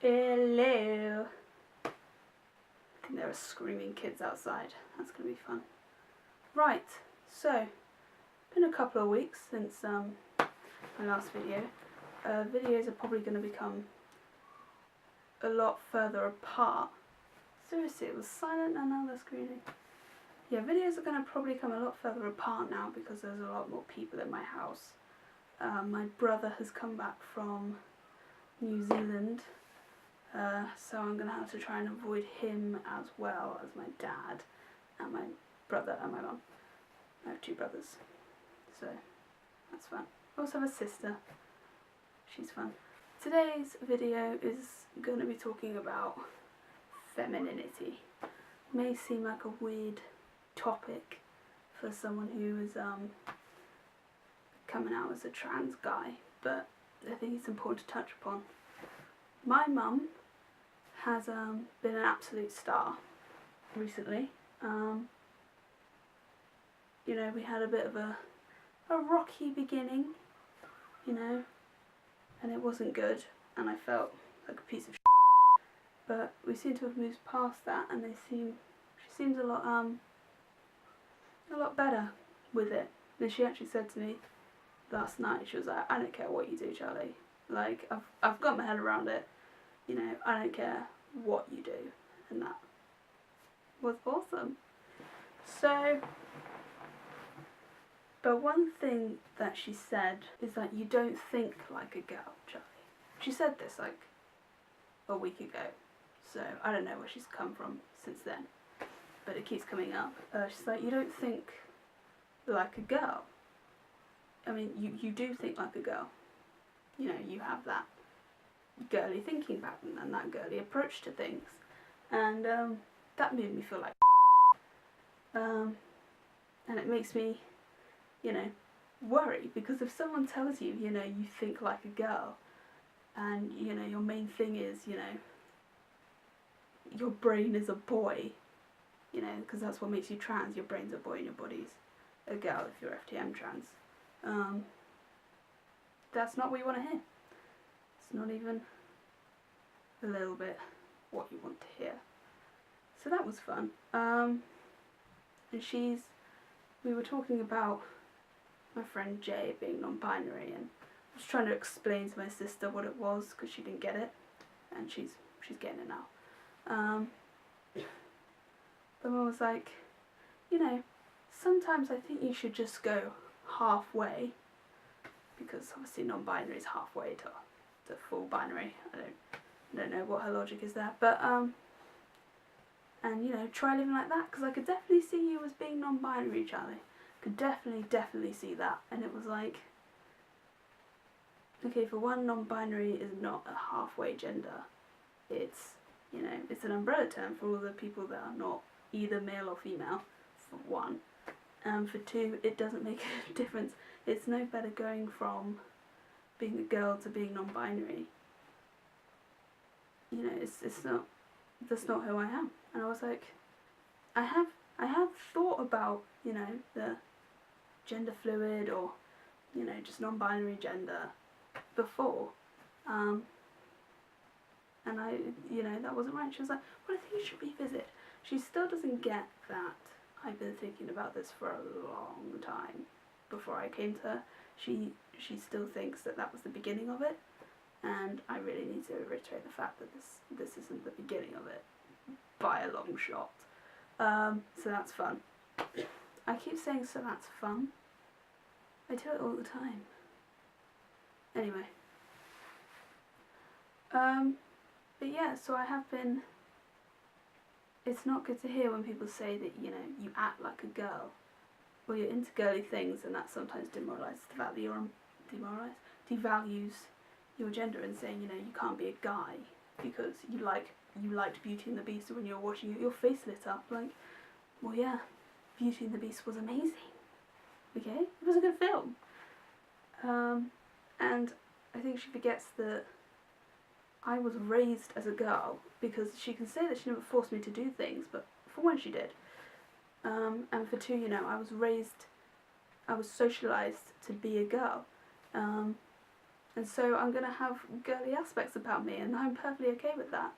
Hello. I think there are screaming kids outside. That's going to be fun. Right, so, been a couple of weeks since my last video. Videos are probably going to become a lot further apart. Seriously, it was silent and now they're screaming. Yeah, videos are going to probably come a lot further apart now because there's a lot more people in my house. My brother has come back from New Zealand, so I'm going to have to try and avoid him as well as my dad and my brother and my mum. I have two brothers, so that's fun. I also have a sister. She's fun. Today's video is going to be talking about femininity. May seem like a weird topic for someone who is coming out as a trans guy, but I think it's important to touch upon. My mum has been an absolute star recently. You know, we had a bit of a rocky beginning, you know, and it wasn't good, and I felt like a piece of shit. But we seem to have moved past that, and she seems a lot better with it. And she actually said to me last night, she was like, I don't care what you do, Charlie. Like, I've got my head around it. You know, I don't care what you do. And that was awesome. So, but one thing that she said is that you don't think like a girl, Charlie. She said this like a week ago. So, I don't know where she's come from since then. But it keeps coming up. She's like, you don't think like a girl. I mean, you do think like a girl. You know, you have that girly thinking pattern and that girly approach to things. And that made me feel like and it makes me, you know, worry, because if someone tells you, you know, you think like a girl and, you know, your main thing is, you know, your brain is a boy, you know, because that's what makes you trans. Your brain's a boy and your body's a girl if you're FTM trans. That's not what you want to hear. It's not even a little bit what you want to hear. So that was fun. And we were talking about my friend Jay being non-binary, and I was trying to explain to my sister what it was because she didn't get it, and she's getting it now. But Mum was like, you know, sometimes I think you should just go halfway, because obviously non-binary is halfway to full binary. I don't know what her logic is there, but and you know, try living like that, because I could definitely see you as being non-binary, Charlie. Could definitely see that. And it was like, okay, for one, non-binary is not a halfway gender. It's, you know, it's an umbrella term for all the people that are not either male or female, for one. And for two, it doesn't make a difference. It's no better going from being a girl to being non-binary. You know, it's not, that's not who I am. And I was like, I have thought about, you know, the gender fluid or, you know, just non-binary gender before. And I, you know, that wasn't right. She was like, well, I think you should revisit. She still doesn't get that I've been thinking about this for a long time before I came to her. She still thinks that was the beginning of it, and I really need to reiterate the fact that this isn't the beginning of it by a long shot. So that's fun. I keep saying so that's fun. I do it all the time. Anyway. But yeah, so I have been. It's not good to hear when people say that, you know, you act like a girl, or you're into girly things, and that sometimes demoralises the fact that you're devalues your gender, and saying, you know, you can't be a guy because you liked Beauty and the Beast, and when you were watching it, your face lit up. Like, well, yeah, Beauty and the Beast was amazing. Okay, it was a good film. And I think she forgets that I was raised as a girl, because she can say that she never forced me to do things, but for one, she did. And for two, you know, I was socialised to be a girl. And so I'm going to have girly aspects about me, and I'm perfectly okay with that.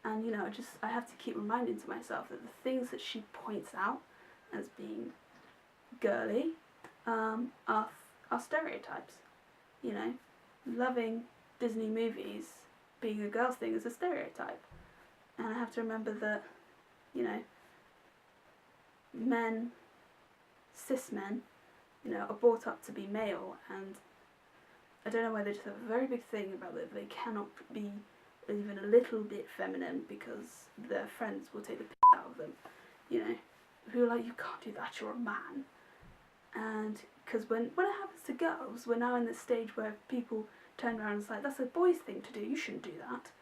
And, you know, I have to keep reminding to myself that the things that she points out as being girly are stereotypes. You know, loving Disney movies being a girl's thing is a stereotype. And I have to remember that, you know, men, cis men, you know, are brought up to be male, and I don't know why they just have a very big thing about that they cannot be even a little bit feminine because their friends will take the piss out of them, you know, who are like, you can't do that, you're a man. And because when it happens to girls, we're now in this stage where people turn around and say, that's a boy's thing to do, you shouldn't do that.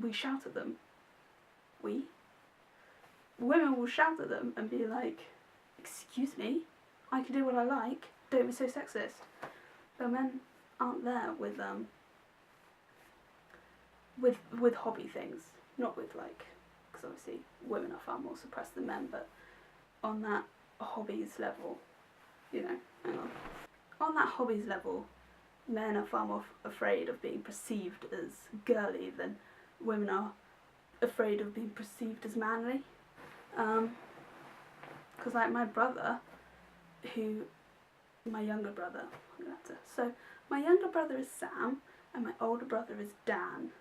We shout at them. Women will shout at them and be like, excuse me, I can do what I like, don't be so sexist. But men aren't there with hobby things, not with like, because obviously women are far more suppressed than men, but on that hobbies level, you know, hang on that hobbies level, men are far more afraid of being perceived as girly than women are afraid of being perceived as manly. Because like my brother, my younger brother, so my younger brother is Sam and my older brother is Dan.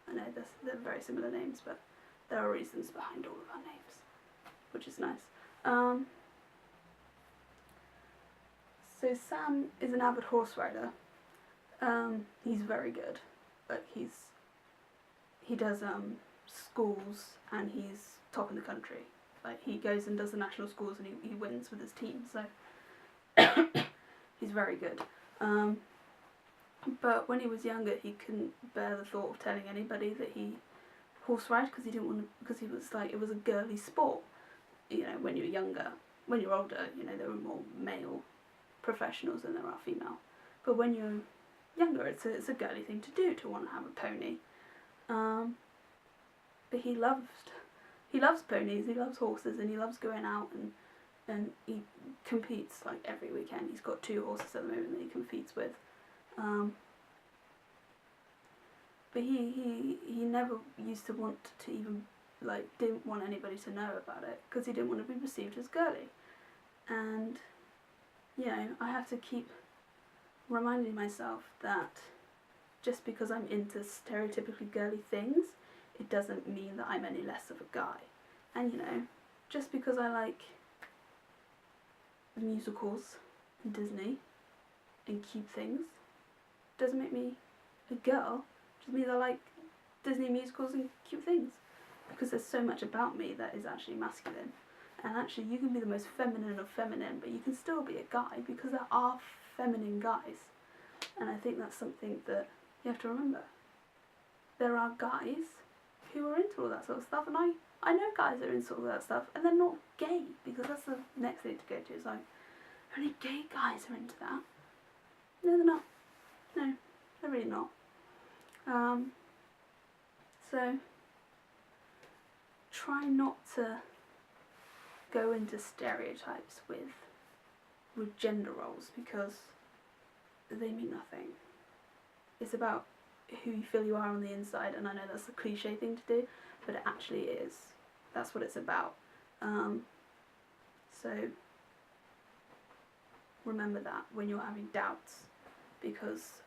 I know they're very similar names, but there are reasons behind all of our names, which is nice. So Sam is an avid horse rider. He's very good. Like he does schools and he's top in the country. Like he goes and does the national schools and he wins with his team. So he's very good. But when he was younger, he couldn't bear the thought of telling anybody that he horse ride because he didn't want to, because he was like, it was a girly sport. You know, when you're younger, when you're older, you know, there are more male professionals than there are female. But when you're younger, it's a girly thing to do, to want to have a pony. But he loves ponies, he loves horses, and he loves going out and he competes like every weekend. He's got 2 horses at the moment that he competes with. But he never used to want to even, like, didn't want anybody to know about it because he didn't want to be perceived as girly. And, you know, I have to keep reminding myself that just because I'm into stereotypically girly things, it doesn't mean that I'm any less of a guy. And, you know, just because I like musicals and Disney and cute things doesn't make me a girl. It just means I like Disney musicals and cute things, because there's so much about me that is actually masculine. And actually you can be the most feminine of feminine, but you can still be a guy, because there are feminine guys. And I think that's something that you have to remember. There are guys who are into all that sort of stuff, and I know guys that are into all that stuff, and they're not gay, because that's the next thing to go to. It's like, only gay guys are into that. No, they're not. No, they're really not. So try not to go into stereotypes with gender roles, because they mean nothing. It's about who you feel you are on the inside, and I know that's a cliche thing to do, but it actually is. That's what it's about. So remember that when you're having doubts, because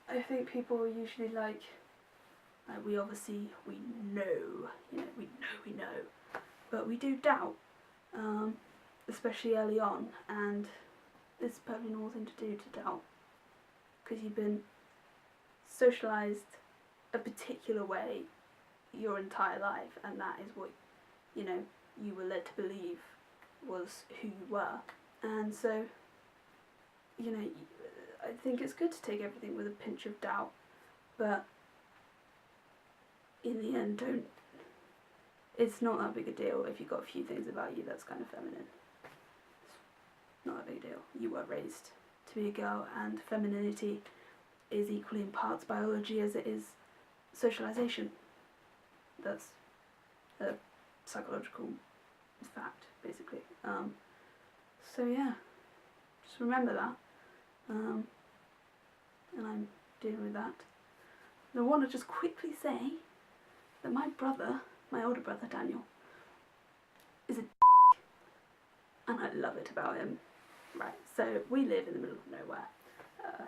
I think people are usually like we know, you know, we know, but we do doubt, especially early on, and it's a perfectly normal thing to do, to doubt, because you've been socialised a particular way your entire life, and that is what, you know, you were led to believe was who you were. And so, you know, I think it's good to take everything with a pinch of doubt, but in the end, it's not that big a deal if you've got a few things about you that's kind of feminine. It's not a big deal. You were raised to be a girl, and femininity is equally in parts biology as it is socialisation. That's a psychological fact, basically. So yeah, just remember that. and I'm dealing with that. And I want to just quickly say that my brother, my older brother Daniel, is a and I love it about him. Right, so we live in the middle of nowhere.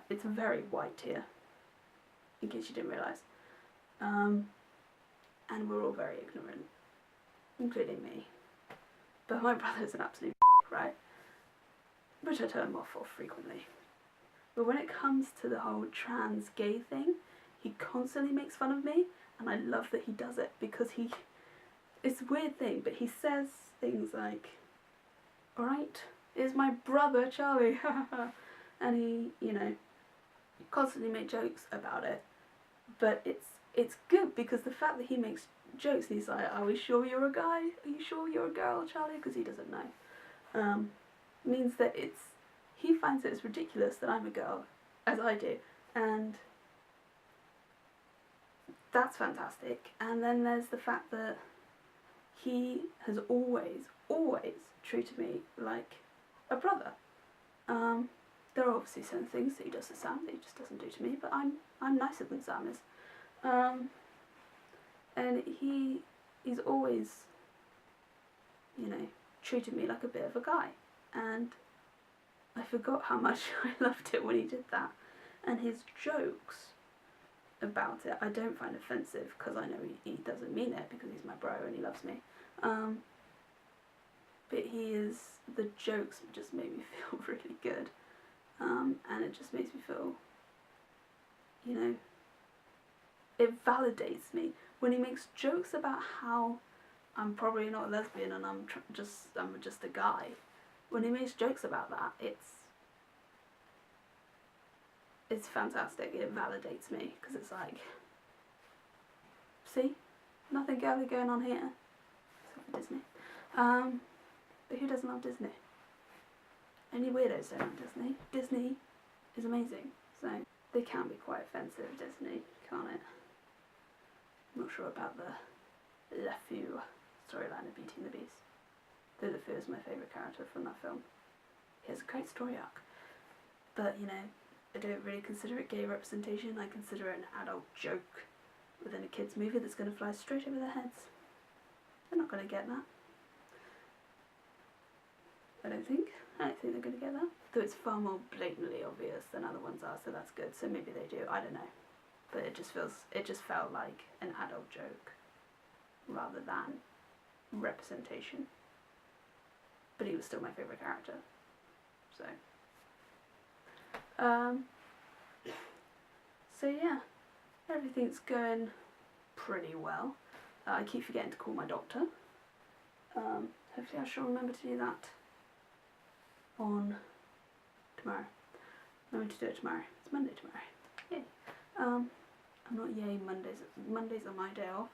It's very white here, in case you didn't realise. And we're all very ignorant, including me. But my brother's an absolute right? Which I turn him off for frequently. But when it comes to the whole trans gay thing, he constantly makes fun of me, and I love that he does it, because it's a weird thing, but he says things like, alright, here's my brother Charlie, and he, you know, constantly make jokes about it, but it's good, because the fact that he makes jokes, and he's like, are we sure you're a guy? Are you sure you're a girl, Charlie? Because he doesn't know. Means that he finds it as ridiculous that I'm a girl, as I do, and that's fantastic. And then there's the fact that he has always treated me like a brother. There are obviously some things that he does to Sam that he just doesn't do to me, but I'm nicer than Sam is. And he's always, you know, treated me like a bit of a guy, and I forgot how much I loved it when he did that. And his jokes about it, I don't find offensive, because I know he doesn't mean it, because he's my bro and he loves me. But the jokes just make me feel really good, and it just makes me feel, you know, it validates me. When he makes jokes about how I'm probably not a lesbian and I'm just a guy, when he makes jokes about that, it's fantastic. It validates me, because it's like, see, nothing girly going on here, except for Disney. But who doesn't love Disney? Only weirdos don't love Disney. Disney is amazing, so they can be quite offensive, Disney, can't it? I'm not sure about the LeFou storyline of Beauty and the Beast, though LeFou is my favourite character from that film. He has a great story arc, but, you know, I don't really consider it gay representation. I consider it an adult joke within a kids' movie that's going to fly straight over their heads. They're not going to get that. I don't think they're going to get that. Though it's far more blatantly obvious than other ones are, so that's good. So maybe they do, I don't know. But it just felt like an adult joke rather than representation. But he was still my favourite character. So so yeah, everything's going pretty well. I keep forgetting to call my doctor. Hopefully I shall remember to do that on tomorrow. I'm going to do it tomorrow. It's Monday tomorrow. Yay. I'm not yay Mondays. Mondays are my day off.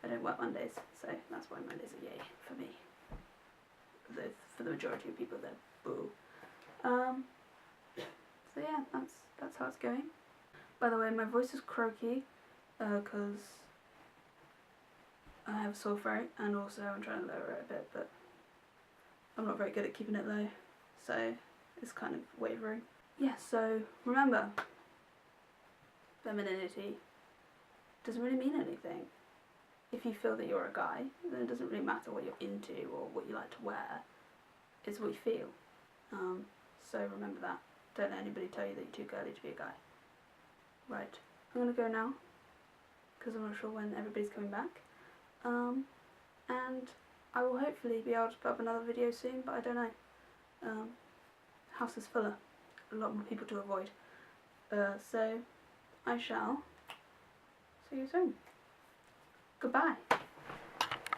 I don't work Mondays, so that's why Mondays are yay for me. For the majority of people, they're boo. So yeah, that's how it's going. By the way, my voice is croaky, because I have a sore throat, and also I'm trying to lower it a bit, but I'm not very good at keeping it low, so it's kind of wavering. Yeah, so remember, femininity doesn't really mean anything. If you feel that you're a guy, then it doesn't really matter what you're into or what you like to wear. It's what you feel. So remember that. Don't let anybody tell you that you're too girly to be a guy. Right, I'm going to go now, because I'm not sure when everybody's coming back. And I will hopefully be able to put up another video soon, but I don't know. House is fuller. A lot more people to avoid. So I shall see you soon. Goodbye.